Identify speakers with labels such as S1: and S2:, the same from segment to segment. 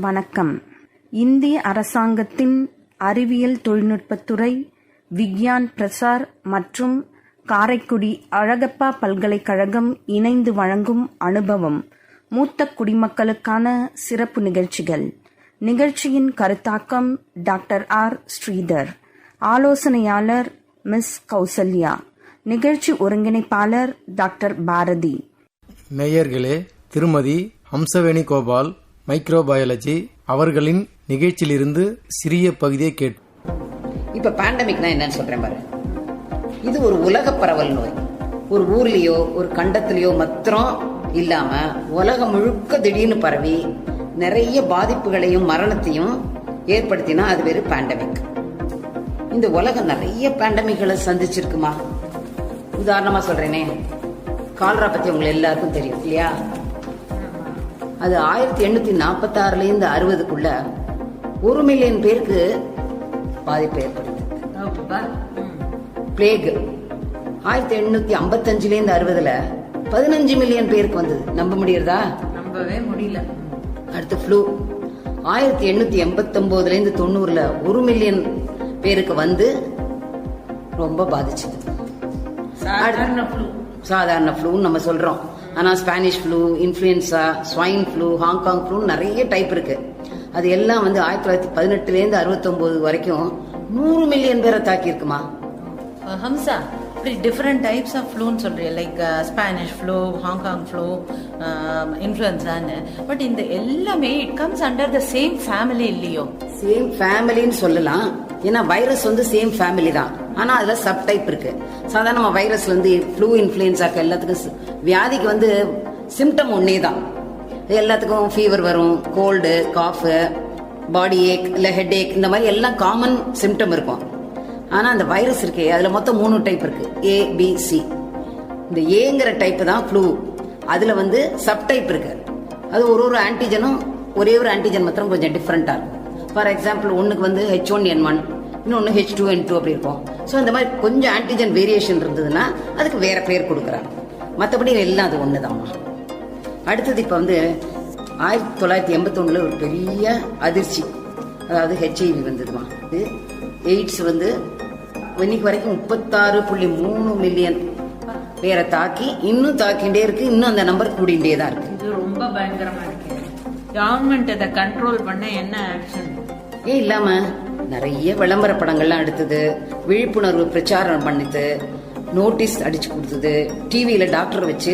S1: வணக்கம். இந்திய அரசாங்கத்தின் அறிவியல் தொழில்நுட்பத்துறை, விக்யான் பிரசார் மற்றும் காரைக்குடி அழகப்பா பல்கலைக்கழகம் இணைந்து வழங்கும் அனுபவம் மூத்த குடிமக்களுக்கான சிறப்பு நிகழ்ச்சிகள். நிகழ்ச்சியின் கருத்தாக்கம் டாக்டர் ஆர். ஸ்ரீதர். ஆலோசனையாளர் மிஸ் கௌசல்யா. நிகழ்ச்சி ஒருங்கிணைப்பாளர் டாக்டர் பாரதி.
S2: நேயர்களே, திருமதி ஹம்சவேணி கோபால் மைக்ரோபயாலஜி அவர்களின் நிகழ்ச்சியிலிருந்து சிறிய பகுதியை கேட்டு.
S3: இப்ப பேண்டமிக்னா என்னன்னு சொல்றேன் பாரு. இது ஒரு உலக பரவல் நோய். ஒரு ஊர்லயோ ஒரு கண்டத்திலயோ மாத்திரம் இல்லாம உலகம் முழுக்க திடீர்னு பரவி நிறைய பாதிப்புகளையும் மரணத்தையும் ஏற்படுத்தினா அது பேரு பேண்டமிக். இந்த உலகம் நிறைய பேண்டமிக்களை சந்திச்சிருக்குமா. உதாரணமா சொல்றேனே, கால்ரா பத்தி உங்களுக்கு எல்லாருக்கும் தெரியும் இல்லையா? அது 1846 60க்குள்ள 1 மில்லியன் பேருக்கு பாதிப்பு ஏற்படுது. பிளேக் 1855 60ல 15 மில்லியன் பேருக்கு வந்தது. நம்ப முடியறதா?
S4: நம்பவே முடியல.
S3: அடுத்து ஃப்ளூ 1889 90ல 1 மில்லியன் பேருக்கு வந்து ரொம்ப பாதிச்சது. சாதாரண ஃப்ளூ நம்ம சொல்றோம். ஆனா Spanish flu, influenza, swine flu, Hong Kong flu நிறைய டைப் இருக்கு. அது எல்லாம் வந்து 1918 69 வரைக்கும் 100 மில்லியன் பேரை தாக்கி இருக்குமா.
S4: ஹம்சா, டிஃபரெண்ட் டைப்ஸ் ஆஃப் ஃப்ளூன்னு சொல்றீங்க, like Spanish flu, Hong Kong flu, இன்ஃபுளுன்சான்னு. பட் இந்த எல்லாமே it comes under the same family இல்லையோ?
S3: சேம் ஃபேமிலின்னு சொல்லலாம். ஏன்னா வைரஸ் வந்து சேம் ஃபேமிலி தான். ஆனா அதுல சப் டைப் இருக்கு. சாதாரண வைரஸ்ல வந்து ஃப்ளூ, இன்ஃபுளுன்சாக்கு எல்லாத்துக்கும் வியாதிக்கு வந்து சிம்டம் ஒன்னே தான். எல்லாத்துக்கும் ஃபீவர் வரும், கோல்டு, காஃப், பாடி ஏக் இல்ல ஹெட் ஏக், இந்த மாதிரி எல்லாம் காமன் சிம்டம் இருக்கும். ஆனா அந்த வைரஸ் இருக்கே, அதுல மொத்தம் 3 டைப் இருக்கு, ABC. இந்த ஏங்கிற டைப் தான் ஃப்ளூ. அதுல வந்து சப் டைப் இருக்கு. அது ஒரு ஆன்டிஜனும் ஒரே ஒரு ஆன்டிஜன் மாத்திரம் கொஞ்சம் டிஃபரெண்டா இருக்கும். ஃபார் எக்ஸாம்பிள், ஒன்னுக்கு வந்து H1N1, இன்னொன்னு H2N2 அப்படி இருக்கும். ஸோ இந்த மாதிரி கொஞ்சம் ஆன்டிஜன் வேரியேஷன் இருந்ததுன்னா அதுக்கு வேற பேர் கொடுக்குறாங்க. மற்றபடி எல்லாம் அது ஒண்ணுதான். அடுத்தது இப்ப வந்து 1981 ஒரு பெரிய அதிர்ச்சி, அதாவது HIV வந்ததுமா. இது எய்ட்ஸ் வந்து இன்னைக்கு வரைக்கும் 36.3 மில்லியன் பேரை தாக்கி இன்னும் தாக்கிண்டே இருக்கு. இன்னும் அந்த நம்பர் கூடிண்டே தான் இருக்கு.
S4: இது ரொம்ப பயங்கரமா இருக்கு. கவர்மெண்ட் இதை கண்ட்ரோல் பண்ண என்ன ஆக்ஷன்?
S3: இல்லாம நிறைய விளம்பர படங்கள்லாம் எடுத்தது, விழிப்புணர்வு பிரச்சாரம் பண்ணிட்டு, நோட்டீஸ் அடிச்சு கொடுத்தது, டிவியில டாக்டர் வச்சு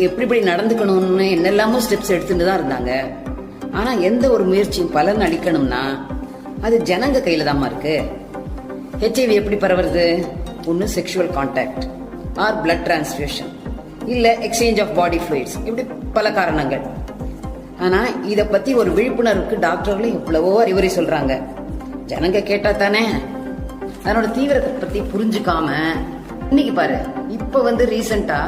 S3: எப்படி நடந்துக்கணும்னு என்னெல்லாமோ ஸ்டெப்ஸ் எடுத்துட்டு தான் இருந்தாங்க. ஆனா எந்த ஒரு முயற்சியும் பலன் அளிக்கணும்னா அது ஜனங்க கையில தான் இருக்கு. HIV எப்படி பரவுறது? ஒன்னு sexual contact R blood transfusion, இல்ல எக்ஸ்சேஞ்ச் ஆஃப் பாடி ஃப்ளூயிட்ஸ், இப்படி பல காரணங்கள். ஆனா இத பத்தி ஒரு விழிப்புணர்வுக்கு டாக்டர்களும் எவ்வளவோ அறிவுரை சொல்றாங்க. ஜனங்க கேட்டா தானே. அதனோட தீவிரத்தை பத்தி புரிஞ்சுக்காம இன்னைக்கு பாரு, இப்ப வந்து ரீசெண்டா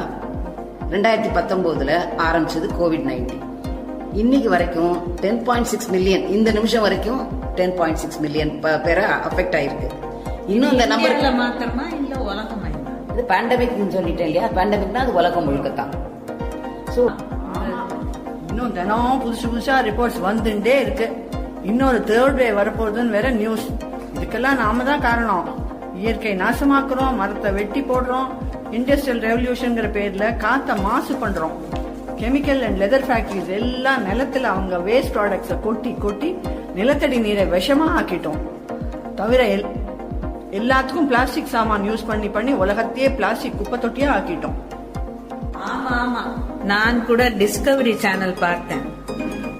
S3: 2019 ஆரம்பிச்சது COVID-19. இன்னைக்கு வரைக்கும் 10.6 மில்லியன், இந்த நிமிஷம் வரைக்கும் 10.6 மில்லியன் பேரை அஃபெக்ட் ஆயிருக்கு. இன்னும் இந்த நம்பர்
S4: மாத்திரமா இல்ல உலகம்?
S3: இது பேண்டமிக் சொல்லிட்டேன் இல்லையா? பேண்டமிக்னா அது உலகம் முழுக்கத்தான். சோ
S5: இன்னும் தினம் புதுசா ரிப்போர்ட்ஸ் வந்துட்டே இருக்கு. இன்னொரு தேர்ட் வேவ் வரப்போகுதுன்னு வேற நியூஸ். இதுக்கெல்லாம் நாம தான் காரணம். இயற்கை நாசமாக்குறோம், மரத்தை வெட்டி போடுறோம், இண்டஸ்ட்ரியல் ரெவல்யூஷன்ங்கிற பேர்ல காத்த மாசு பண்றோம். கெமிக்கல் அண்ட் லெதர் ஃபேக்டரிஸ் எல்லாம் நிலத்துல அவங்க வேஸ்ட் ப்ராடக்ட்ஸை கொட்டி கொட்டி நிலத்தடி நீரை விஷமா ஆக்கிட்டோம். தவிர எல்லாத்துக்கும் பிளாஸ்டிக் சாமான் யூஸ் பண்ணி பண்ணி உலகத்தையே பிளாஸ்டிக் குப்பை தொட்டியா ஆக்கிட்டோம்.
S4: ஆமா ஆமா, நான் கூட டிஸ்கவரி சேனல் பார்த்தேன்.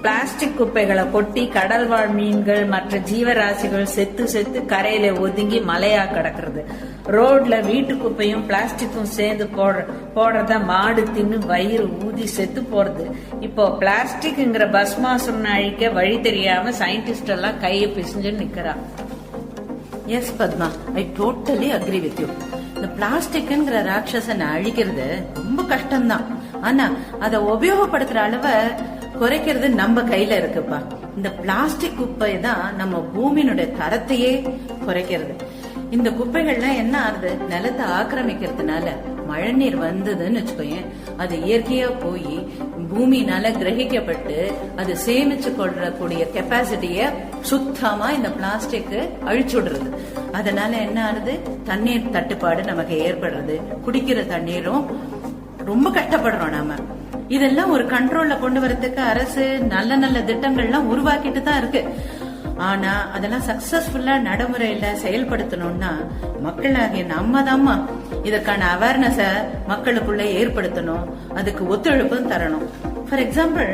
S4: பிளாஸ்டிக் குப்பைகளை கொட்டி கடல் வாழ் மீன்கள் மற்ற ஜீவராசிகள் செத்து செத்து கரையில ஒதுங்கி மலையா கிடக்குறது. ரோட்ல வீட்டு குப்பையும் பிளாஸ்டிக்கும் சேர்ந்து போடுறத மாடு தின்னு வயிறு ஊதி செத்து போறது. இப்போ பிளாஸ்டிக்ங்கிற பஸ்மாசுரம் அழிக்க வழி தெரியாம சயின்டிஸ்ட் எல்லாம் கையை பிசிஞ்சு நிக்கிறா.
S6: Yes Padma, I totally agree with you. இந்த பிளாஸ்டிக்ங்கிற ராட்சசனை அழிக்கிறது ரொம்ப கஷ்டம்தான். ஆனா அதை உபயோகப்படுத்துற அளவை குறைக்கிறது நம்ம கையில இருக்குப்பா. இந்த பிளாஸ்டிக் குப்பை தான் நம்ம பூமியினுடைய தரத்தையே குறைக்கிறது. இந்த குப்பைகள்லாம் என்ன ஆகுது? நிலத்தை ஆக்கிரமிக்கிறதுனால மழை நீர் வந்ததுன்னு வச்சுக்கோங்க, அது இயற்கையா போய் பூமியினால கிரகிக்கப்பட்டு அது சேமிச்சு கொள்ளக்கூடிய கெப்பாசிட்டிய சுத்தமா இந்த பிளாஸ்டிக் அழிச்சுடுறது. அதனால என்ன ஆகுது, தண்ணீர் தட்டுப்பாடு நமக்கு ஏற்படுறது, குடிக்கிற தண்ணீரும் ரொம்ப கஷ்டப்படுறோம் நாம. இதெல்லாம் ஒரு கண்ட்ரோல்ல கொண்டு வரதுக்கு அரசு நல்ல நல்ல திட்டங்கள்லாம் உருவாக்கிட்டு தான் இருக்கு. ஆனா அதெல்லாம் சக்சஸ்ஃபுல்லா நடைமுறையில செயல்படுத்தணும்னா மக்களாகிய நம்ம தாம்மா இதற்கான அவேர்னஸ மக்களுக்குள்ள ஏற்படுத்தணும், அதுக்கு ஒத்துழைப்பும் தரணும். ஃபார் எக்ஸாம்பிள்,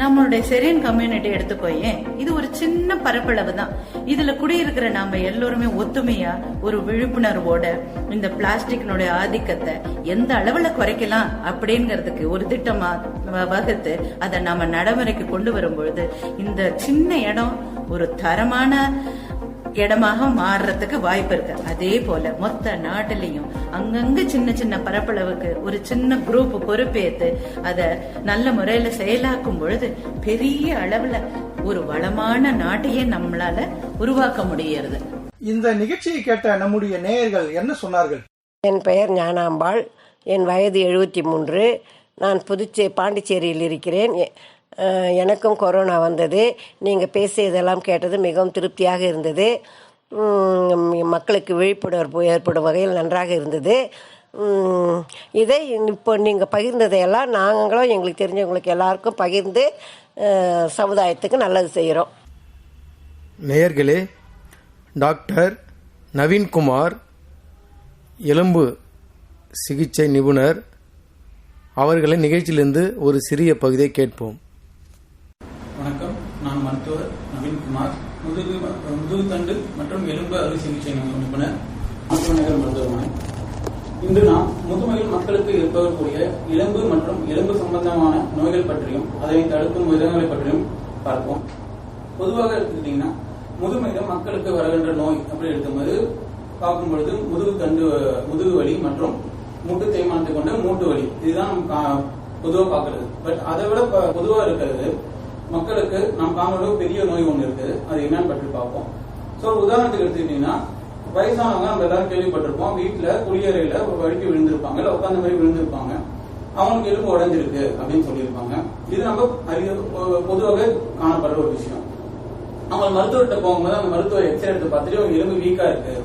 S6: நம்மளுடைய செரியன் கம்யூனிட்டி எடுத்துக்கோயே, இது ஒரு சின்ன பரப்பளவு தான். இதுல குடியிருக்கிற நாம எல்லோருமே ஒத்துமையா ஒரு விழிப்புணர்வோட இந்த பிளாஸ்டிக்னுடைய ஆதிக்கத்தை எந்த அளவுல குறைக்கலாம் அப்படிங்கறதுக்கு ஒரு திட்டமா வகுத்து அதை நாம நடைமுறைக்கு கொண்டு வரும்பொழுது இந்த சின்ன இடம் ஒரு தரமான இடமாக மாறுறதுக்கு வாய்ப்பு இருக்கு. அதே போல மொத்த நாட்டிலையும் அங்கங்க சின்ன சின்ன பரப்பளவுக்கு ஒரு சின்ன குரூப் பொறுப்பேற்று அத நல்ல முறையில செயலாக்கும் பொழுது பெரிய அளவுல ஒரு வளமான நாட்டையே நம்மளால உருவாக்க முடியறது.
S7: இந்த நிகழ்ச்சியை கேட்ட நம்முடைய நேயர்கள் என்ன சொன்னார்கள்?
S8: என் பெயர் ஞானாம்பாள், என் வயது 73. நான் பாண்டிச்சேரியில் இருக்கிறேன். எனக்கும் கொரோனா வந்தது. நீங்கள் பேசியதெல்லாம் கேட்டது மிகவும் திருப்தியாக இருந்தது. மக்களுக்கு விழிப்புணர்வு ஏற்படும் வகையில் நன்றாக இருந்தது. இதை இப்போ நீங்கள் பகிர்ந்ததையெல்லாம் நாங்களும் எங்களுக்கு தெரிஞ்சவங்களுக்கு எல்லாருக்கும் பகிர்ந்து சமுதாயத்துக்கு நல்லது செய்கிறோம்.
S2: நேயர்களே, டாக்டர் நவீன்குமார், எலும்பு சிகிச்சை நிபுணர் அவர்களின் நிகழ்ச்சியிலிருந்து ஒரு சிறிய பகுதியை கேட்போம்.
S9: வணக்கம், நான் மருத்துவர் நவீன்குமார், முதுகுத்தண்டு மற்றும் எலும்பு அறுவை சிகிச்சை நிபுணர், நகர் மருத்துவமனை. இன்று நாம் முதுமையில் மக்களுக்கு ஏற்படக்கூடிய எலும்பு மற்றும் எலும்பு சம்பந்தமான நோய்கள் பற்றியும் அதனை தடுக்கும் விதங்களை பற்றியும் பார்ப்போம். பொதுவாக எடுத்துக்கிட்டீங்கன்னா முதுமையில மக்களுக்கு வருகின்ற நோய் அப்படி எடுக்கும்போது பார்க்கும் பொழுது முதுகு வலி மற்றும் மூட்டு தேய்மானத்தை கொண்ட மூட்டு வலி, இதுதான் பொதுவாக பார்க்கறது. பட் அதை விட பொதுவாக இருக்கிறது மக்களுக்கு நாம் காணொலி பெரிய நோய் ஒன்று இருக்குது. அது என்னன்னு பற்றி பார்ப்போம். ஸோ உதாரணத்துக்கு எடுத்துக்கிட்டீங்கன்னா, வயசானவங்க நம்ம எல்லாரும் கேள்விப்பட்டிருப்போம், வீட்டுல குளியறையில ஒரு வழுக்கி விழுந்திருப்பாங்க, இல்ல உட்காந்த மாதிரி விழுந்திருப்பாங்க, அவங்களுக்கு எலும்பு உடைஞ்சிருக்கு அப்படின்னு சொல்லியிருப்பாங்க. இது நம்ம பொதுவாக காணப்படுற ஒரு விஷயம். அவங்க மருத்துவர்கிட்ட போகும்போது அந்த மருத்துவர் எக்ஸ்ரே எடுத்து பார்த்துட்டு அவங்க எலும்பு வீக்கா இருக்கு,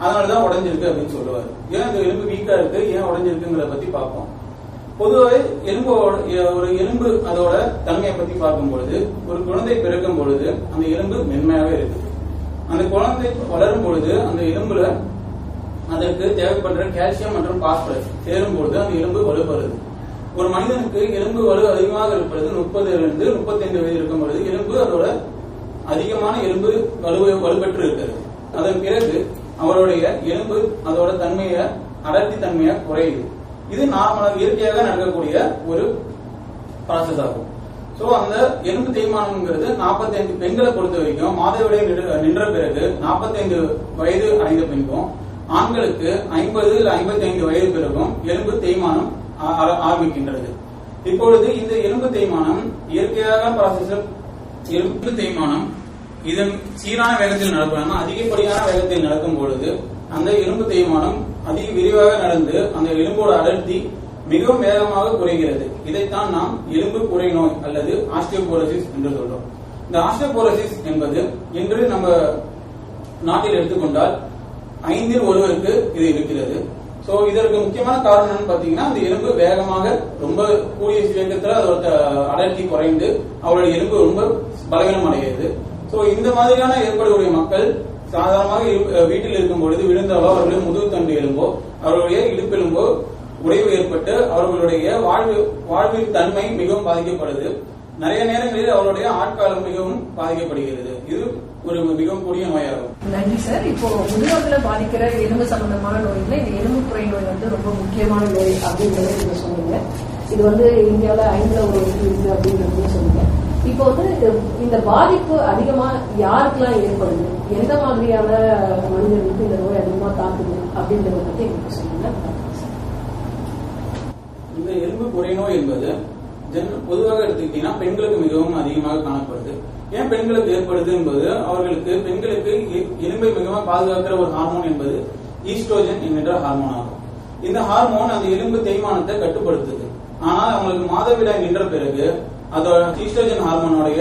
S9: அதனாலதான் உடைஞ்சிருக்கு அப்படின்னு சொல்லுவாரு. ஏன் இந்த எலும்பு வீக்கா இருக்கு, ஏன் உடைஞ்சிருக்குங்கிறத பத்தி பார்ப்போம். பொதுவாக ஒரு எலும்பு அதோட தன்மையை பத்தி பார்க்கும் பொழுது, ஒரு குழந்தை பிறக்கும் பொழுது அந்த எலும்பு மென்மையாவே இருக்கு. அந்த குழந்தை வளரும் பொழுது அந்த எலும்புல அதற்கு தேவைப்படுற கால்சியம் மற்றும் பாஸ்பரஸ் சேரும் பொழுது அந்த எலும்பு வலுப்படுது. ஒரு மனிதனுக்கு எலும்பு வலு அதிகமாக இருப்பது 30 to 35 வயது இருக்கும் பொழுது எலும்பு அதோட அதிகமான எலும்பு வலுப்பெற்று இருக்கிறது. அதன் பிறகு அவருடைய எலும்பு அதோட தன்மையை அடர்த்தி தன்மையா குறையுது. இது நார்மலாக இயற்கையாக நடக்கக்கூடிய ஒரு ப்ராசஸ் ஆகும். சோ அந்த எலும்பு தேய்மானம்ங்கிறது 45 பெண்களை பொறுத்த வரைக்கும் மாதவிடாய் நின்ற பிறகு 45 வயது அடைந்த பின்பும், ஆண்களுக்கு 50 இல்ல 55 வயது பிறகும் எலும்பு தேய்மானம் ஆரம்பிக்கின்றது. இப்பொழுது இந்த எலும்பு தேய்மானம் இயற்கையாக ப்ராசஸ். எலும்பு தேய்மானம் இதன் சீரான வேகத்தில் நடப்பாங்க. அதிகப்படியான வேகத்தில் நடக்கும் பொழுது அந்த எலும்பு தேய்மானம் அதிக விரிவாக நடந்து அந்த எலும்போட அடர்த்தி மிகவும் வேகமாக குறைகிறது. இதைத்தான் நாம் எலும்பு குறை நோய் அல்லது ஆஸ்டியோபோரோசிஸ் என்று சொல்றோம். இந்த ஆஸ்டியோபோரோசிஸ் என்பது இன்று நம்ம நாட்டில் எடுத்துக்கொண்டால் 5 ஒருவருக்கு இது இருக்கிறது. சோ இதற்கு முக்கியமான காரணம் என்னன்னு பாத்தீங்கன்னா, அந்த எலும்பு வேகமாக ரொம்ப கூடிய வேகத்துல அதோட அடர்த்தி குறைந்து அவருடைய எலும்பு ரொம்ப பலவீனம் அடைகிறது. சோ இந்த மாதிரியான ஏற்படக்கூடிய மக்கள் சாதாரணமாக வீட்டில் இருக்கும் பொழுது விழுந்தாலோ அவர்களுடைய முதுகுத்தண்டு எலும்போ அவர்களுடைய இடுப்பெலும்போ உடைவு ஏற்பட்டு அவர்களுடைய வாழ்வில் தன்மை மிகவும் பாதிக்கப்படுது. நிறைய நேரங்களில் அவருடைய ஆட்காலம் மிகவும் பாதிக்கப்படுகிறது. இது ஒரு மிகவும் கொடிய நோயாகும்.
S10: நன்றி சார். இப்போ முதியோர்களை பாதிக்கிற எலும்பு சம்பந்தமான நோய்ல இந்த எலும்பு குறை நோய் ரொம்ப முக்கியமான நோய் அப்படின்றத நீங்க சொன்னீங்க. இது இந்தியாவில 5ல ஒரு இருக்கு அப்படின்றது சொன்னீங்க. இப்போ இந்த பாதிப்பு அதிகமா யாருக்கெல்லாம் ஏற்படுது, எந்த மாதிரியான மனிதர்களுக்கு இந்த நோய் அதிகமா தாக்குது அப்படின்றத பத்தி எனக்கு சொல்லுங்க.
S9: இந்த எலும்பு குறை நோய் என்பது பொதுவாக எடுத்துக்கிட்டீங்கன்னா பெண்களுக்கு மிகவும் அதிகமாக காணப்படுது. ஏன் பெண்களுக்கு ஏற்படுது என்பது, பெண்களுக்கு எலும்பை மிகவும் பாதுகாக்கிற ஒரு ஹார்மோன் என்பது ஈஸ்ட்ரோஜன் என்கின்ற ஹார்மோன் ஆகும். இந்த ஹார்மோன் அந்த எலும்பு தேய்மானத்தை கட்டுப்படுத்துது. ஆனால் அவங்களுக்கு மாதவிடாய் நின்ற பிறகு அதோட ஈஸ்ட்ரோஜன் ஹார்மோனுடைய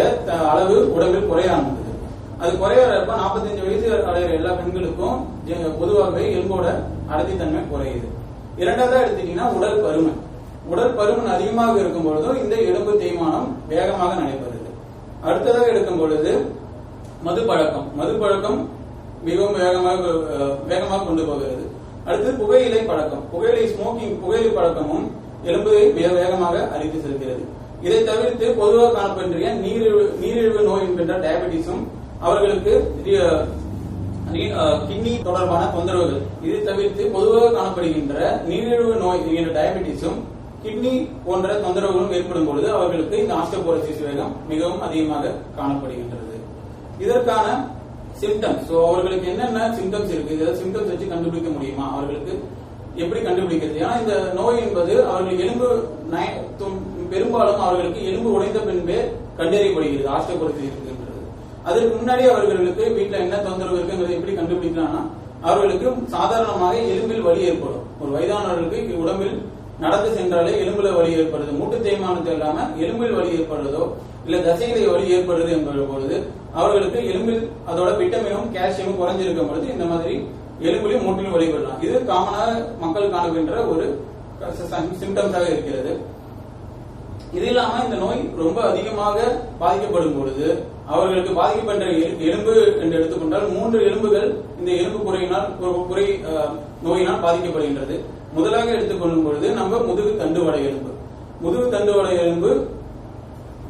S9: அளவு உடம்பில் குறைய ஆரம்பிக்குது. அது குறையறப்ப 45 வயசு அடைகிற எல்லா பெண்களுக்கும் பொதுவாகவே எலும்போட அடர்த்தித்தன்மை குறையுது. இரண்டாவதா எடுத்துட்டீங்கன்னா உடல் பருமன். உடல் பருமன் அதிகமாக இருக்கும் பொழுதும் இந்த எலும்பு தேய்மானம் வேகமாக நடைபெறுது. அடுத்ததாக எடுக்கும் பொழுது மது பழக்கம் மிகவும் வேகமாக கொண்டு போகிறது. அடுத்து புகையிலை பழக்கம், புகையிலை பழக்கமும் எலும்பை மிக வேகமாக அரித்து செல்கிறது. இதை தவிர்த்து பொதுவாக காணப்படுகிற நீரிழிவு நோய் என்கின்ற டயபெட்டிஸும் அவர்களுக்கு கிட்னி தொடர்பான தொந்தரவுகள். இதை தவிர்த்து பொதுவாக காணப்படுகின்ற நீரிழிவு நோய் என்கின்ற டயபெட்டிஸும் கிட்னி போன்ற தொந்தரவுகளும் ஏற்படும் பொழுது அவர்களுக்கு இந்த ஆஸ்டியோபோரோசிஸ் வேகம் மிகவும் அதிகமாக காணப்படுகின்றது. இதற்கான சிம்டம்ஸ், அவர்களுக்கு என்னென்ன சிம்டம்ஸ் இருக்கு, இதை சிம்டம்ஸ் வச்சு கண்டுபிடிக்க முடியுமா, அவர்களுக்கு எப்படி கண்டுபிடிக்கிறது? ஏன்னா இந்த நோய் என்பது அவர்கள் எலும்பு பெரும்பாலும் அவர்களுக்கு எலும்பு உடைந்த பின்பே கண்டறியப்படுகிறது ஆஸ்டியோபோரோசிஸ் இருக்குன்றது. அதற்கு முன்னாடி அவர்களுக்கு வீட்டுல என்ன தொந்தரவு இருக்குங்கிறது எப்படி கண்டுபிடிக்கலாம்னா, அவர்களுக்கு சாதாரணமாக எலும்பில் வலி ஏற்படும். ஒரு வயதானவர்களுக்கு உடம்பில் நடந்து சென்றாலே எலும்புல வலி ஏற்படுது, மூட்டு தேய்மானத்தை இல்லாம எலும்பில் வலி ஏற்படுறதோ இல்ல தசைகளை வலி ஏற்படுறது என்ற பொழுது அவர்களுக்கு எலும்பில் அதோட விட்டமினும் கால்சியமும் குறைஞ்சிருக்கும் பொழுது இந்த மாதிரி எலும்பிலும் மூட்டிலும் வலி வரலாம். இது காமனாக மக்கள் காணுகின்ற ஒரு சிம்டம்ஸாக இருக்கிறது. இது இல்லாம இந்த நோய் ரொம்ப அதிகமாக பாதிக்கப்படும் பொழுது அவர்களுக்கு பாதிக்கப்பட்ட எலும்பு என்று எடுத்துக்கொண்டால் 3 எலும்புகள் இந்த எலும்பு குறை நோயினால் பாதிக்கப்படுகின்றது. முதலாக எடுத்துக்கொள்ளும் பொழுது நம்ம முதுகு தண்டுவடை எலும்பு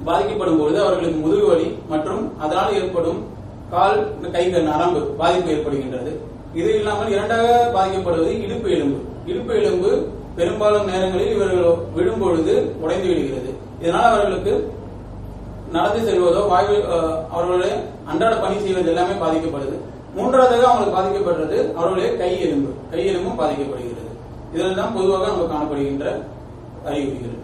S9: பாதிக்கப்படும் பொழுது அவர்களுக்கு முதுகு வலி மற்றும் அதனால் ஏற்படும் கால் கைகள் நரம்பு பாதிப்பு ஏற்படுகின்றது. இது இல்லாமல் இரண்டாக பாதிக்கப்படுவது இடுப்பு எலும்பு பெரும்பாலும் நேரங்களில் இவர்கள் விழும் பொழுது உடைந்து விடுகிறது. இதனால் அவர்களுக்கு நடந்து செல்வதோ அவர்களுடைய அன்றாட பணி செய்வது எல்லாமே பாதிக்கப்படுது. மூன்றாவதாக அவங்களுக்கு பாதிக்கப்படுறது அவர்களுடைய கை எலும்பும் பாதிக்கப்படுகிறது. இதெல்லாம் பொதுவாக நம்ம காணப்படுகின்ற அறிகுறிகள்.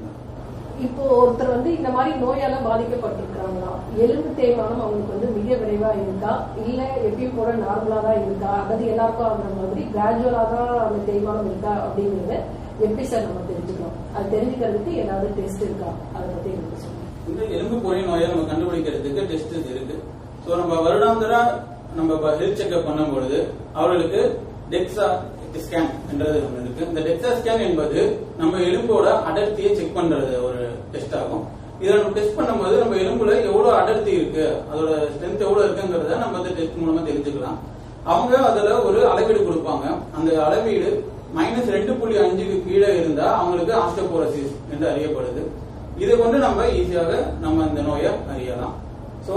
S10: இப்போ ஒருத்தர் இந்த மாதிரி நோயால பாதிக்கப்பட்டிருக்காங்களா, எலும்பு தேய்மானம் அவங்களுக்கு மிக விரைவா இருக்கா, இல்ல எப்பயும் போல நார்மலா தான் இருக்கா, அல்லது எல்லாருக்கும் அந்த மாதிரி கிராஜுவலா தான் அந்த தேய்மானம் இருக்கா அப்படிங்கறத எப்படி சார் நம்ம தெரிஞ்சுக்கலாம்? அது தெரிஞ்சுக்கிறதுக்கு ஏதாவது டெஸ்ட் இருக்கா, அதை பத்தி எனக்கு சொல்லுங்க.
S9: இந்த எலும்பு குறை நோயை நம்ம கண்டுபிடிக்கிறதுக்கு டெஸ்ட் இருக்கு. சோ நம்ம வருடாந்திர நம்ம ஹெல்த் செக்அப் பண்ணும் பொழுது அவர்களுக்கு டெக்ஸா ஸ்கேன் என்றது ஒன்று இருக்கு. இந்த டெக்ஸா ஸ்கேன் என்பது நம்ம எலும்போட அடர்த்தியை செக் பண்றது ஒரு டெஸ்ட் ஆகும். இதை நம்ம டெஸ்ட் பண்ணும்போது நம்ம எலும்புல எவ்வளவு அடர்த்தி இருக்கு, அதோட ஸ்ட்ரென்த் எவ்வளவு இருக்குங்கிறத நம்ம இந்த டெஸ்ட் மூலமா தெரிஞ்சுக்கலாம். அவங்க அதுல ஒரு அளவீடு கொடுப்பாங்க. அந்த அளவீடு -2.5க்கு கீழே இருந்தா அவங்களுக்கு ஆஸ்டியோபோரோசிஸ் என்று அறியப்படுது. இதை கொண்டு நம்ம ஈஸியாக நம்ம இந்த நோயை அறியலாம். சோ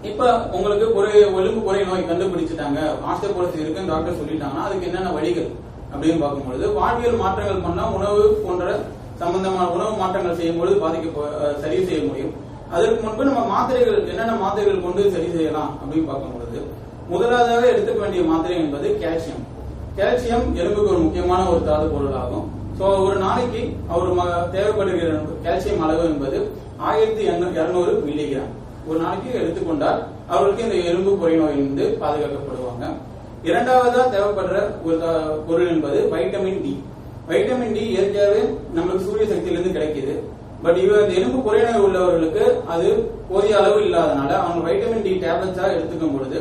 S9: இப்ப உங்களுக்கு எலும்பு குறை நோய் கண்டுபிடிச்சிட்டாங்க, ஆஸ்டியோபோரோசிஸ் இருக்குன்னு டாக்டர் சொல்லிட்டாங்கன்னா அதுக்கு என்னென்ன வழிகள் அப்படின்னு பார்க்கும்பொழுது வாழ்வியல் மாற்றங்கள் பண்ணா உணவு போன்ற சம்பந்தமான உணவு மாற்றங்கள் செய்யும்போது சரி செய்ய முடியும். அதற்கு முன்பு நம்ம மாத்திரைகள் என்னென்ன மாத்திரைகள் கொண்டு சரி செய்யலாம் அப்படின்னு பார்க்கும்பொழுது முதலாவதாக எடுத்துக்க வேண்டிய மாத்திரை என்பது கால்சியம் எலும்புக்கு ஒரு முக்கியமான ஒரு தாது பொருள் ஆகும். சோ ஒரு நாளைக்கு அவர் தேவைப்படுகிற கால்சியம் அளவு என்பது 1200 மில்லிகிராம் ஒரு நாளைக்கு எடுத்துக்கொண்டால் அவர்களுக்கு இந்த எலும்பு குறை நோயிலிருந்து பாதுகாக்கப்படுவாங்க. இரண்டாவதா தேவைப்படுற ஒரு பொருள் என்பது வைட்டமின் டி. வைட்டமின் டி இயற்கையாகவே நம்மளுக்கு சூரிய சக்தியிலிருந்து கிடைக்குது. பட் இந்த எலும்பு குறை நோய் உள்ளவர்களுக்கு அது போதிய அளவு இல்லாதனால அவங்க வைட்டமின் டி டேப்லெட்ஸா எடுத்துக்கும் பொழுது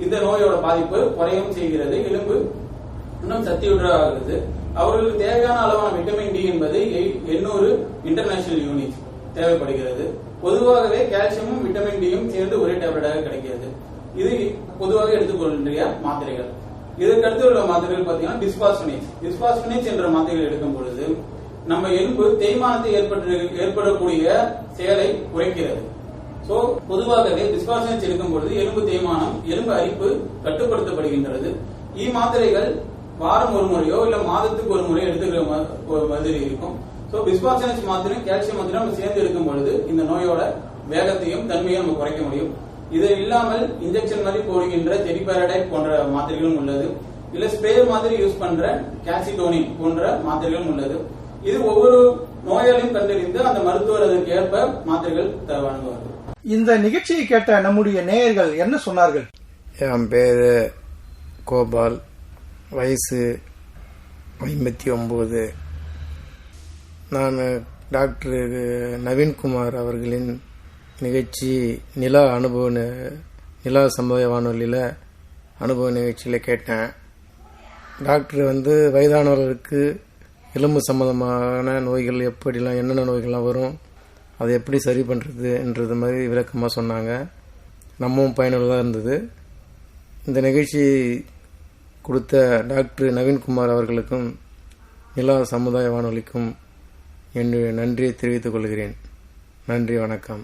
S9: இந்த நோயோட பாதிப்பு குறையும் செய்கிறது, எலும்பு இன்னும் சக்தியுள்ளதாகிறது. அவர்களுக்கு தேவையான அளவான விட்டமின் டி என்பது 800 இன்டர்நேஷனல் யூனிட் தேவைப்படுகிறது. பொதுவாகவே கால்சியமும் விட்டமின் டியும் சேர்ந்து ஒரே டேப்லெட்டாக கிடைக்கிறது. இது பொதுவாக எடுத்துக்கொள்கின்ற மாத்திரைகள். இதற்கு அடுத்து உள்ள மாத்திரைகள் பாத்தீங்கன்னா டிஸ்பாஸ்பனேஸ் என்ற மாத்திரைகள் எடுக்கும் பொழுது நம்ம எலும்பு தேய்மானத்தை ஏற்படக்கூடிய செயலை குறைக்கிறது. சோ பொதுவாகவே டிஸ்பாஸ்பனேஸ் எடுக்கும் பொழுது எலும்பு தேய்மானம், எலும்பு அரிப்பு கட்டுப்படுத்தப்படுகின்றது. மாத்திரைகள் வாரம் ஒரு முறையோ இல்ல மாதத்துக்கு ஒரு முறையோ எடுத்துக்கிற மாதிரி இருக்கும். சோ பிஸ்பாசனேஸ் மாத்திரை கால்சியம் மாத்திரை நம்ம சேர்ந்து எடுக்கும் பொழுது இந்த நோயோட வேகத்தையும் தன்மையும் நம்ம குறைக்க முடியும். இது இல்லாமல் இன்ஜெக்ஷன் மாதிரி போடுகின்ற டெரிபாரடைட் போன்ற மாத்திரைகளும் உள்ளது. இல்ல ஸ்ப்ரே மாதிரி யூஸ் பண்ற கால்சிடோனின் போன்ற மாத்திரைகளும் உள்ளது. இது ஒவ்வொரு நோயாளியும் கண்டறிந்து அந்த மருத்துவர் அதற்கு ஏற்ப மாத்திரைகள் வழங்குவார்கள்.
S7: இந்த நிகழ்ச்சியை கேட்ட நம்முடைய நேயர்கள் என்ன சொன்னார்கள்?
S2: என் பேரு கோபால், வயசு 59. நான் டாக்டர் நவீன்குமார் அவர்களின் நிகழ்ச்சி நிலா சமுதாய வானொலியில் அனுபவ நிகழ்ச்சியில் கேட்டேன். டாக்டர் வயதானவர்களுக்கு எலும்பு சம்பந்தமான நோய்கள் எப்படிலாம் என்னென்ன நோய்கள்லாம் வரும், அதை எப்படி சரி பண்ணுறதுன்றது மாதிரி விளக்கமாக சொன்னாங்க. நம்மவும் பயனுள்ளதாக இருந்தது. இந்த நிகழ்ச்சி கொடுத்த டாக்டர் நவீன்குமார் அவர்களுக்கும் நிலா சமுதாய வானொலிக்கும் என்று நன்றியை தெரிவித்துக் கொள்கிறேன். நன்றி, வணக்கம்.